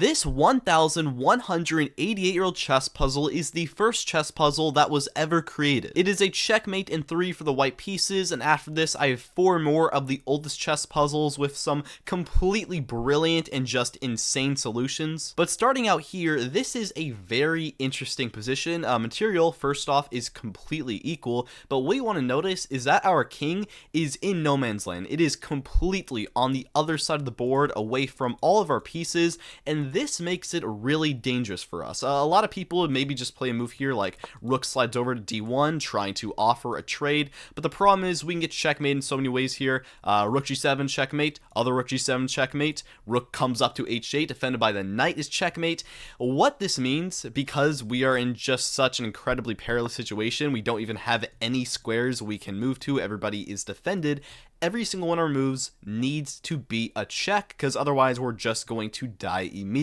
This 1,188-year-old chess puzzle is the first chess puzzle that was ever created. It is a checkmate in 3 for the white pieces, and after this I have 4 more of the oldest chess puzzles with some completely brilliant and just insane solutions. But starting out here, this is a very interesting position. Material, first off, is completely equal, but what you want to notice is that our king is in no man's land. It is completely on the other side of the board, away from all of our pieces, and this makes it really dangerous for us. A lot of people would maybe just play a move here like rook slides over to d1, trying to offer a trade, but the problem is we can get checkmate in so many ways here. Rook g7 checkmate, other rook g7 checkmate, rook comes up to h8, defended by the knight is checkmate. What this means, because we are in just such an incredibly perilous situation, we don't even have any squares we can move to, everybody is defended, every single one of our moves needs to be a check, because otherwise we're just going to die immediately.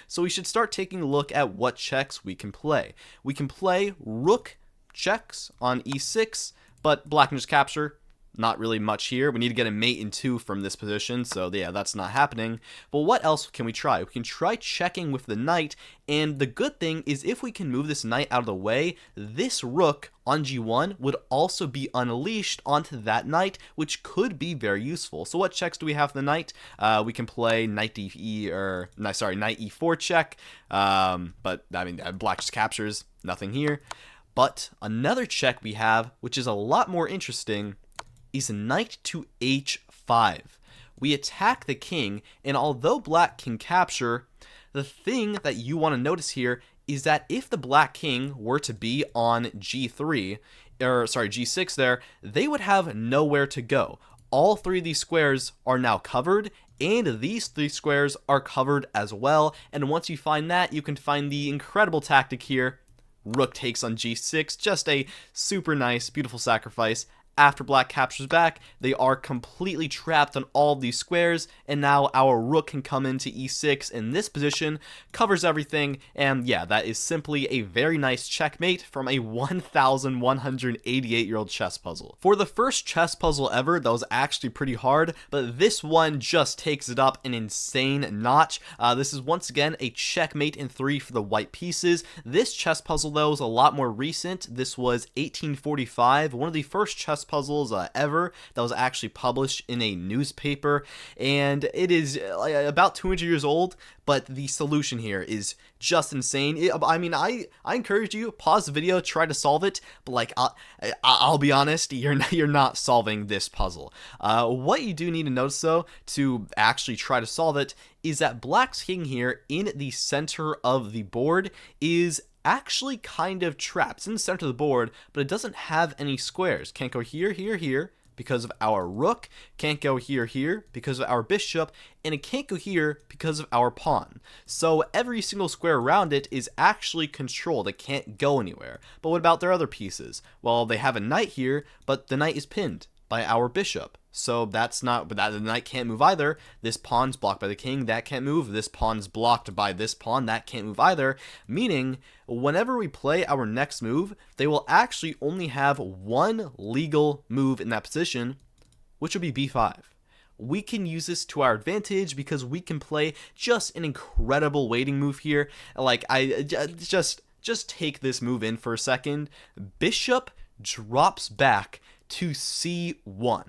So we should start taking a look at what checks we can play. We can play rook checks on e6, but black can just capture. Not really much here. We need to get a mate in 2 from this position, so yeah, that's not happening. But what else can we try? We can try checking with the knight, and the good thing is if we can move this knight out of the way, this rook on g1 would also be unleashed onto that knight, which could be very useful. So what checks do we have for the knight? We can play knight knight e4 check, but I mean, black just captures, nothing here. But another check we have, which is a lot more interesting, is knight to h5. We attack the king, and although black can capture, the thing that you want to notice here is that if the black king were to be on g6 there, they would have nowhere to go. All 3 of these squares are now covered, and these 3 squares are covered as well, and once you find that, you can find the incredible tactic here. Rook takes on g6, just a super nice, beautiful sacrifice. After black captures back, they are completely trapped on all of these squares, and now our rook can come into e6 in this position, covers everything, and yeah, that is simply a very nice checkmate from a 1,188-year-old chess puzzle. For the first chess puzzle ever, that was actually pretty hard, but this one just takes it up an insane notch. This is once again a checkmate in 3 for the white pieces. This chess puzzle, though, is a lot more recent. This was 1845, one of the first chess puzzles ever that was actually published in a newspaper, and it is about 200 years old, but the solution here is just insane. I mean, I encourage you, pause the video, try to solve it, but like I'll be honest, you're not solving this puzzle. What you do need to notice though to actually try to solve it is that black's king here in the center of the board is actually kind of trapped. It's in the center of the board, but it doesn't have any squares. Can't go here, here, here because of our rook, can't go here, here because of our bishop, and it can't go here because of our pawn. So every single square around it is actually controlled. It can't go anywhere. But what about their other pieces? Well, they have a knight here, but the knight is pinned by our bishop. So that's not, but the knight can't move either. This pawn's blocked by the king, that can't move. This pawn's blocked by this pawn, that can't move either. Meaning, whenever we play our next move, they will actually only have one legal move in that position, which would be b5. We can use this to our advantage because we can play just an incredible waiting move here. Like, just take this move in for a second. Bishop drops back to c1.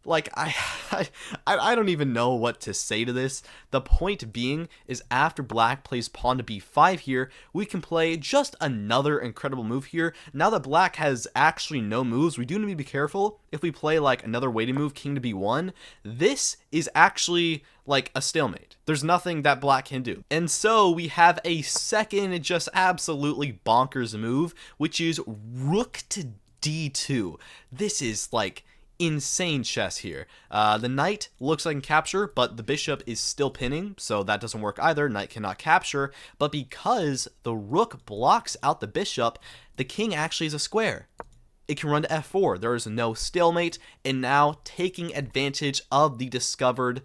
Like, I don't even know what to say to this. The point being is after black plays pawn to b5 here, we can play just another incredible move here. Now that black has actually no moves, we do need to be careful. If we play like another waiting move, king to b1, this is actually like a stalemate. There's nothing that black can do. And so we have a second just absolutely bonkers move, which is rook to d2. This is like insane chess here. The knight looks like it can capture, but the bishop is still pinning, so that doesn't work either. Knight cannot capture, but because the rook blocks out the bishop, the king actually is a square. It can run to f4. There is no stalemate, and now taking advantage of the discovered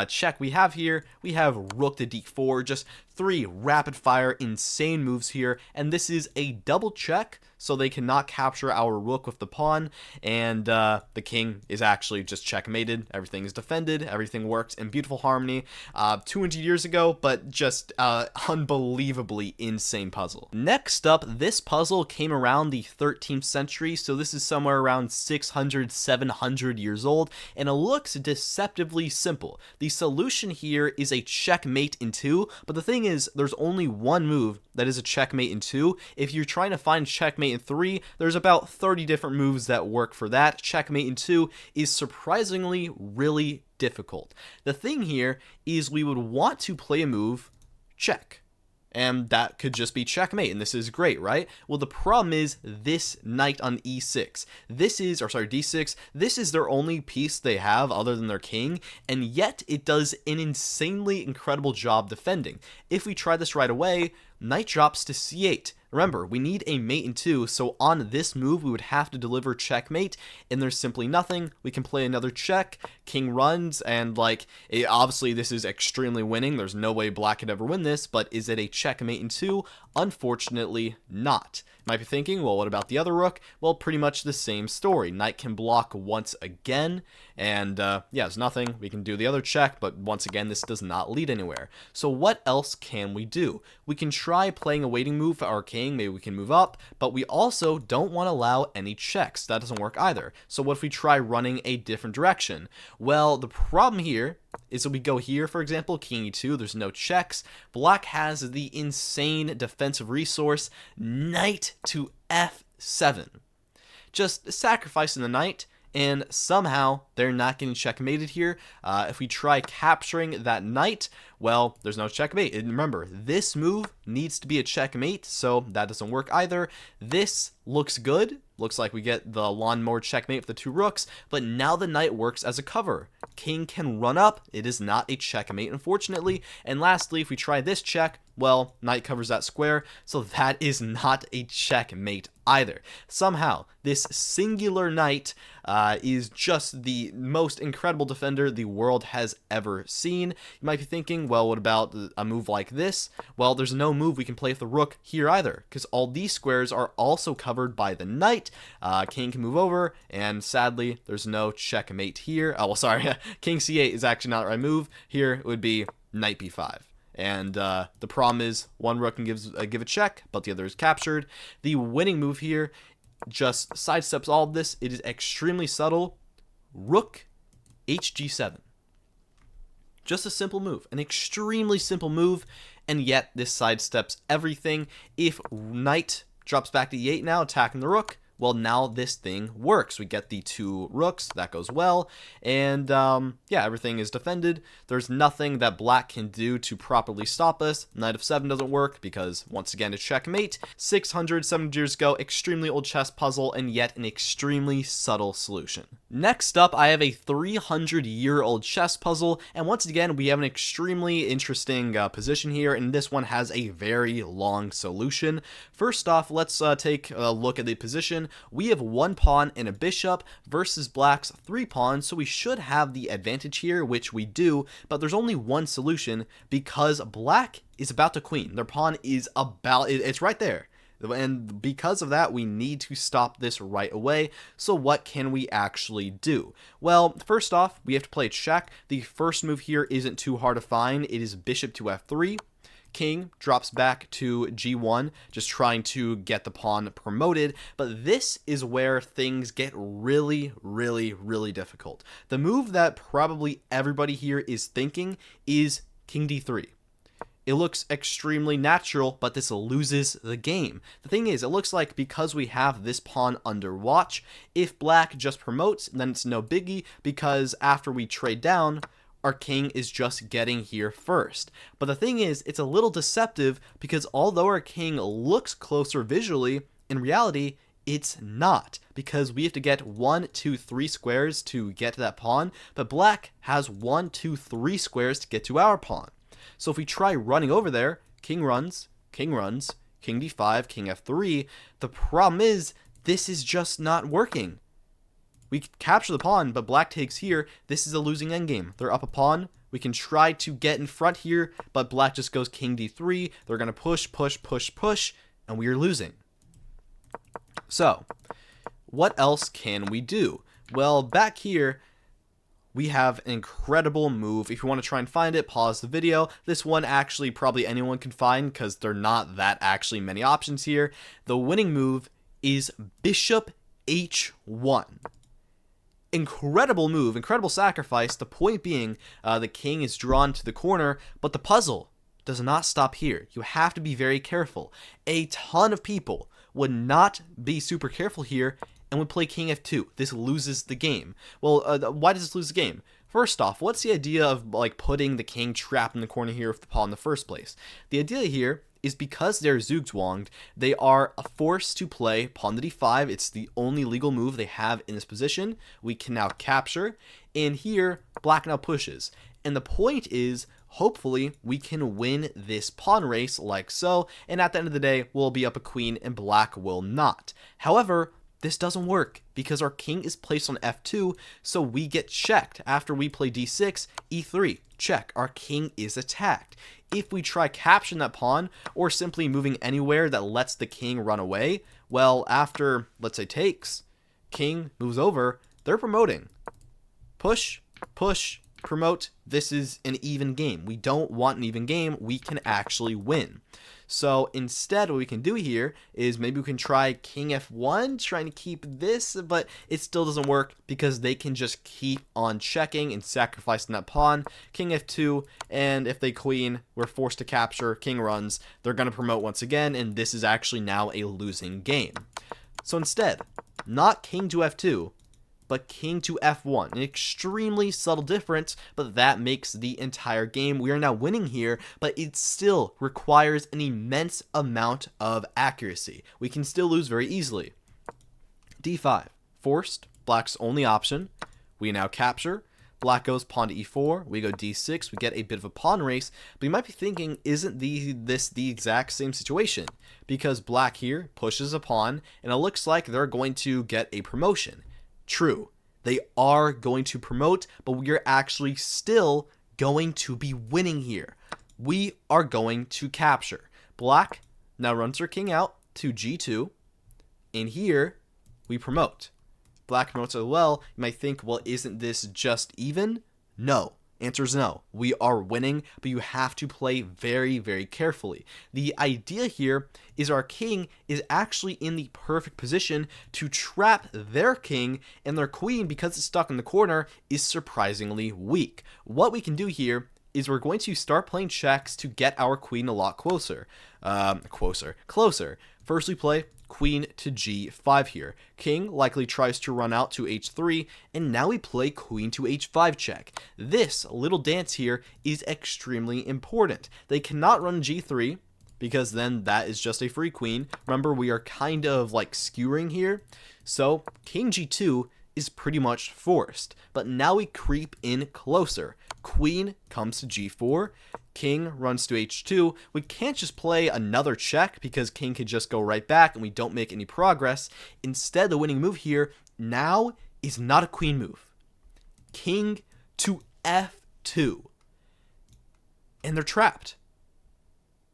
check we have here, we have rook to d4, just 3 rapid fire insane moves here, and this is a double check, so they cannot capture our rook with the pawn, and the king is actually just checkmated. Everything is defended, everything works in beautiful harmony. 200 years ago, but just unbelievably insane puzzle. Next up, this puzzle came around the 13th century, so this is somewhere around 600, 700 years old, and it looks deceptively simple. The solution here is a checkmate in 2, but the thing is, there's only one move that is a checkmate in 2. If you're trying to find checkmate in 3, there's about 30 different moves that work for that. Checkmate in 2 is surprisingly really difficult. The thing here is we would want to play a move, check. And that could just be checkmate, and this is great, right? Well, the problem is this knight on e6. D6. This is their only piece they have other than their king, and yet it does an insanely incredible job defending. If we try this right away, knight drops to c8. Remember, we need a mate in 2, so on this move we would have to deliver checkmate, and there's simply nothing. We can play another check, king runs, and obviously this is extremely winning. There's no way black could ever win this, but is it a checkmate in 2? Unfortunately not. Might be thinking, well, what about the other rook? Well, pretty much the same story. Knight can block once again, and yeah, there's nothing. We can do the other check, but once again, this does not lead anywhere. So what else can we do? We can try playing a waiting move for our king. Maybe we can move up, but we also don't want to allow any checks. That doesn't work either. So what if we try running a different direction? Well, the problem here is that we go here, for example, king e2, there's no checks. Black has the insane defensive resource, knight to f7. Just sacrificing the knight, and somehow they're not getting checkmated here. If we try capturing that knight, well, there's no checkmate. And remember, this move needs to be a checkmate, so that doesn't work either. This looks good. Looks like we get the lawnmower checkmate with the 2 rooks, but now the knight works as a cover. King can run up. It is not a checkmate, unfortunately. And lastly, if we try this check, well, knight covers that square, so that is not a checkmate either. Somehow, this singular knight is just the most incredible defender the world has ever seen. You might be thinking, well, what about a move like this? Well, there's no move we can play with the rook here either, because all these squares are also covered by the knight. King can move over, and sadly, there's no checkmate here. Oh, well, sorry, king c8 is actually not the right move. Here, it would be knight b5. And the problem is one rook can give a check, but the other is captured. The winning move here just sidesteps all of this. It is extremely subtle. Rook hg7. Just a simple move, an extremely simple move, and yet this sidesteps everything. If knight drops back to e8 now, attacking the rook, well, now this thing works. We get the 2 rooks, that goes well, and yeah, everything is defended. There's nothing that black can do to properly stop us. Knight of 7 doesn't work because, once again, it's checkmate. 600, 700 years ago, extremely old chess puzzle, and yet an extremely subtle solution. Next up, I have a 300-year-old chess puzzle, and once again, we have an extremely interesting position here, and this one has a very long solution. First off, let's take a look at the position. We have 1 pawn and a bishop versus black's 3 pawns, so we should have the advantage here, which we do, but there's only one solution because black is about to queen. Their pawn is it's right there. And because of that, we need to stop this right away. So what can we actually do? Well, first off, we have to play check. The first move here isn't too hard to find. It is bishop to f3. King drops back to g1, just trying to get the pawn promoted, but this is where things get really, really, really difficult. The move that probably everybody here is thinking is king d3. It looks extremely natural, but this loses the game. The thing is, it looks like because we have this pawn under watch, if black just promotes, then it's no biggie, because after we trade down, our king is just getting here first. But the thing is, it's a little deceptive because although our king looks closer visually, in reality, it's not, because we have to get 1, 2, 3 squares to get to that pawn, but black has 1, 2, 3 squares to get to our pawn. So if we try running over there, king runs, king d5, king f3, the problem is this is just not working. We capture the pawn, but black takes here. This is a losing endgame. They're up a pawn. We can try to get in front here, but black just goes king d3. They're going to push, push, push, push, and we are losing. So, what else can we do? Well, back here, we have an incredible move. If you want to try and find it, pause the video. This one actually probably anyone can find because there are not that actually many options here. The winning move is bishop h1. Incredible move, incredible sacrifice. The point being, the king is drawn to the corner, but the puzzle does not stop here. You have to be very careful. A ton of people would not be super careful here and would play king f2. This loses the game. Well, why does this lose the game? First off, what's the idea of like putting the king trapped in the corner here with the pawn in the first place? The idea here is because they're zugzwanged, they are forced to play pawn to d5. It's the only legal move they have in this position. We can now capture, and here black now pushes. And the point is, hopefully, we can win this pawn race like so, and at the end of the day, we'll be up a queen and black will not. However, this doesn't work because our king is placed on f2, so we get checked. After we play d6, e3, check. Our king is attacked. If we try capturing that pawn or simply moving anywhere that lets the king run away, well, after, let's say, takes, king moves over, they're promoting. Push, push, promote. This is an even game. We don't want an even game. We can actually win. So instead, what we can do here is maybe we can try king f1, trying to keep this, but it still doesn't work because they can just keep on checking and sacrificing that pawn. King f2, and if they queen, we're forced to capture, king runs, they're going to promote once again, and this is actually now a losing game. So instead, not king to f2, but king to f1. An extremely subtle difference, but that makes the entire game. We are now winning here, but it still requires an immense amount of accuracy. We can still lose very easily. d5, forced, black's only option. We now capture. Black goes pawn to e4, we go d6, we get a bit of a pawn race, but you might be thinking, isn't this the exact same situation? Because black here pushes a pawn, and it looks like they're going to get a promotion. True, they are going to promote, but we are actually still going to be winning here. We are going to capture. Black now runs their king out to g2, and here we promote. Black promotes as well. You might think, well, isn't this just even? No. Answer is no. We are winning, but you have to play very, very carefully. The idea here is our king is actually in the perfect position to trap their king, and their queen, because it's stuck in the corner, is surprisingly weak. What we can do here is we're going to start playing checks to get our queen a lot closer. Closer. First we play queen to g5 here. King likely tries to run out to h3, and now we play queen to h5 check. This little dance here is extremely important. They cannot run g3, because then that is just a free queen. Remember, we are kind of like skewering here. So king g2 is pretty much forced, but now we creep in closer. Queen comes to g4, king runs to h2. We can't just play another check because king could just go right back and we don't make any progress. Instead, the winning move here now is not a queen move. King to f2. And they're trapped.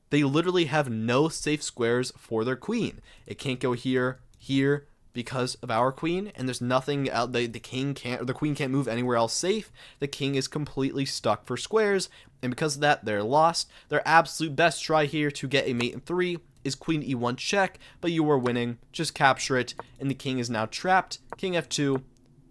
They literally have no safe squares for their queen. It can't go here, here, because of our queen, and there's nothing out. The king can't, or the queen can't move anywhere else safe. The king is completely stuck for squares, and because of that, they're lost. Their absolute best try here to get a mate in 3 is queen e1 check, but you are winning. Just capture it, and the king is now trapped. King f2,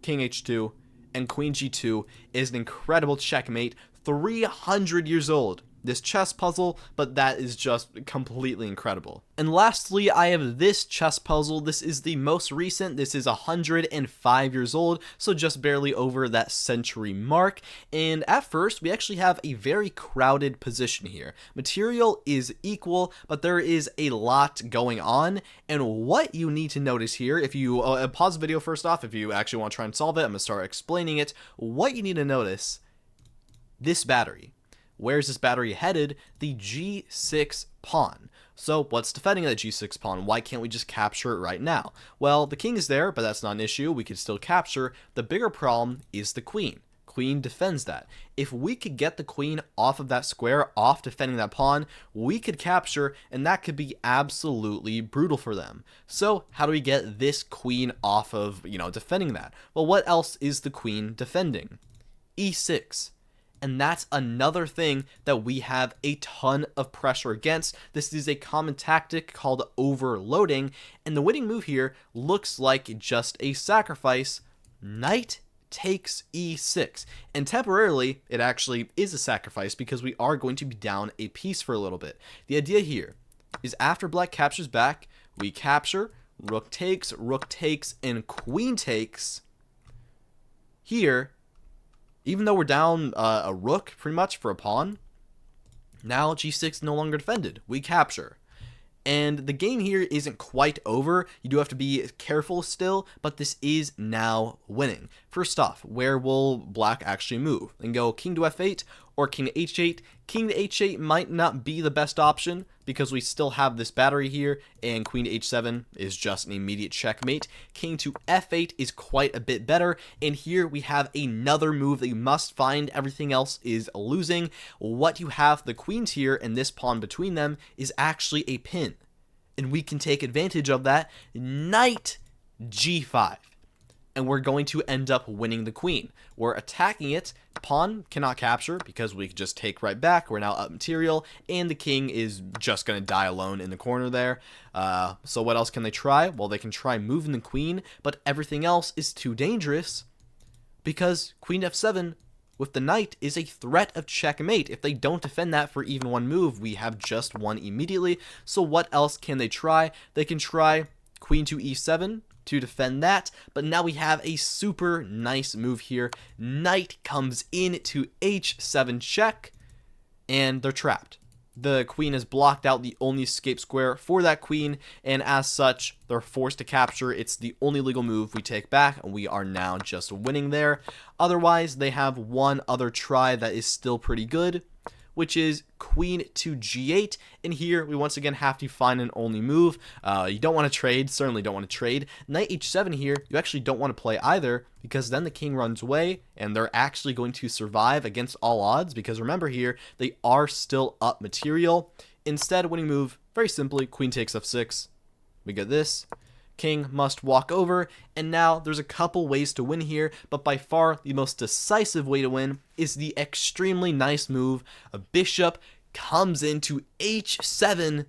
king h2, and queen g2 is an incredible checkmate. 300 years old. This chess puzzle, but that is just completely incredible. And lastly, I have this chess puzzle. This is the most recent. This is 105 years old, so just barely over that century mark. And at first, we actually have a very crowded position here. Material is equal, but there is a lot going on. And what you need to notice here, if you pause the video first off, if you actually want to try and solve it, I'm going to start explaining it. What you need to notice, this battery. where's this battery headed? The g6 pawn. So what's defending that g6 pawn? Why can't we just capture it right now? Well, the king is there, but that's not an issue. We could still capture. The bigger problem is the queen. Queen defends that. If we could get the queen off of that square, off defending that pawn, we could capture, and that could be absolutely brutal for them. So how do we get this queen off of, defending that? Well, what else is the queen defending? e6. And that's another thing that we have a ton of pressure against. This is a common tactic called overloading, and the winning move here looks like just a sacrifice. Knight takes e6, and temporarily it actually is a sacrifice because we are going to be down a piece for a little bit. The idea here is after black captures back, we capture, rook takes, and queen takes. Here, even though we're down a rook pretty much for a pawn, now g6 no longer defended. We capture. And the game here isn't quite over. You do have to be careful still, but this is now winning. First off, where will black actually move? And go king to f8 or king to h8. King to h8 might not be the best option because we still have this battery here, and queen to h7 is just an immediate checkmate. King to f8 is quite a bit better, and here we have another move that you must find. Everything else is losing. What you have, the queens here and this pawn between them, is actually a pin, and we can take advantage of that. Knight g5. And we're going to end up winning the queen. We're attacking it. Pawn cannot capture because we can just take right back. We're now up material, and the king is just going to die alone in the corner there. So what else can they try? Well, they can try moving the queen, but everything else is too dangerous because queen f7 with the knight is a threat of checkmate. If they don't defend that for even one move, we have just won immediately. So what else can they try? They can try queen to e7 to defend that, but now we have a super nice move here. Knight comes in to h7 check, and they're trapped. The queen has blocked out the only escape square for that queen, and as such, they're forced to capture. It's the only legal move we take back, and we are now just winning there. Otherwise, they have one other try that is still pretty good, which is queen to g8, and here we once again have to find an only move. You don't want to trade, certainly don't want to trade. Knight h7 here, you actually don't want to play either, because then the king runs away, and they're actually going to survive against all odds, because remember here, they are still up material. Instead, winning move, very simply, queen takes f6. We get this. King must walk over, and now there's a couple ways to win here, but by far the most decisive way to win is the extremely nice move. A bishop comes into h7,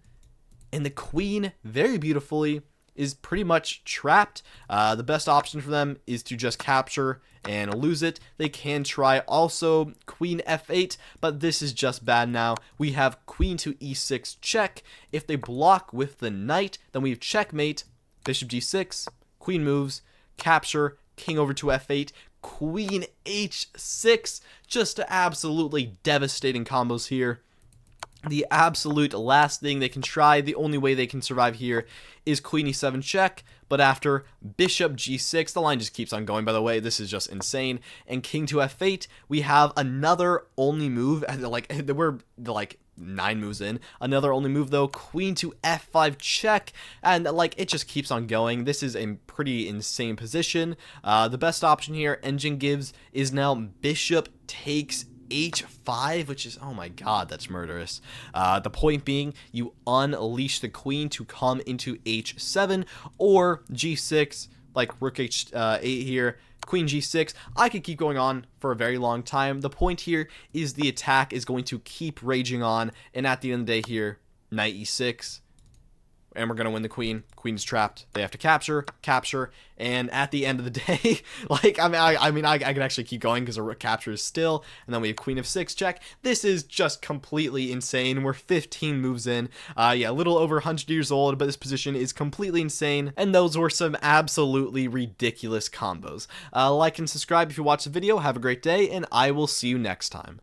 and the queen, very beautifully, is pretty much trapped. The best option for them is to just capture and lose it. They can try also queen f8, but this is just bad now. We have queen to e6 check. If they block with the knight, then we have checkmate. Bishop g6, queen moves, capture, king over to f8, queen h6, just absolutely devastating combos here. The absolute last thing they can try, the only way they can survive here, is queen e7 check, but after bishop g6, the line just keeps on going, by the way, this is just insane, and king to f8, we have another only move, we're 9 moves in, another only move though, queen to f5 check, and it just keeps on going. This is a pretty insane position. The best option here, engine gives, is now bishop takes h5, which is, oh my god, that's murderous. The point being, you unleash the queen to come into h7, or g6, like rook h8 here, queen g6. I could keep going on for a very long time. The point here is the attack is going to keep raging on, and at the end of the day here, knight e6, and we're going to win the queen. Queen's trapped. They have to capture, and at the end of the day, I can actually keep going because the rook captures still, and then we have queen of 6 check. This is just completely insane. We're 15 moves in. Yeah, a little over 100 years old, but this position is completely insane, and those were some absolutely ridiculous combos. Like and subscribe if you watched the video. Have a great day, and I will see you next time.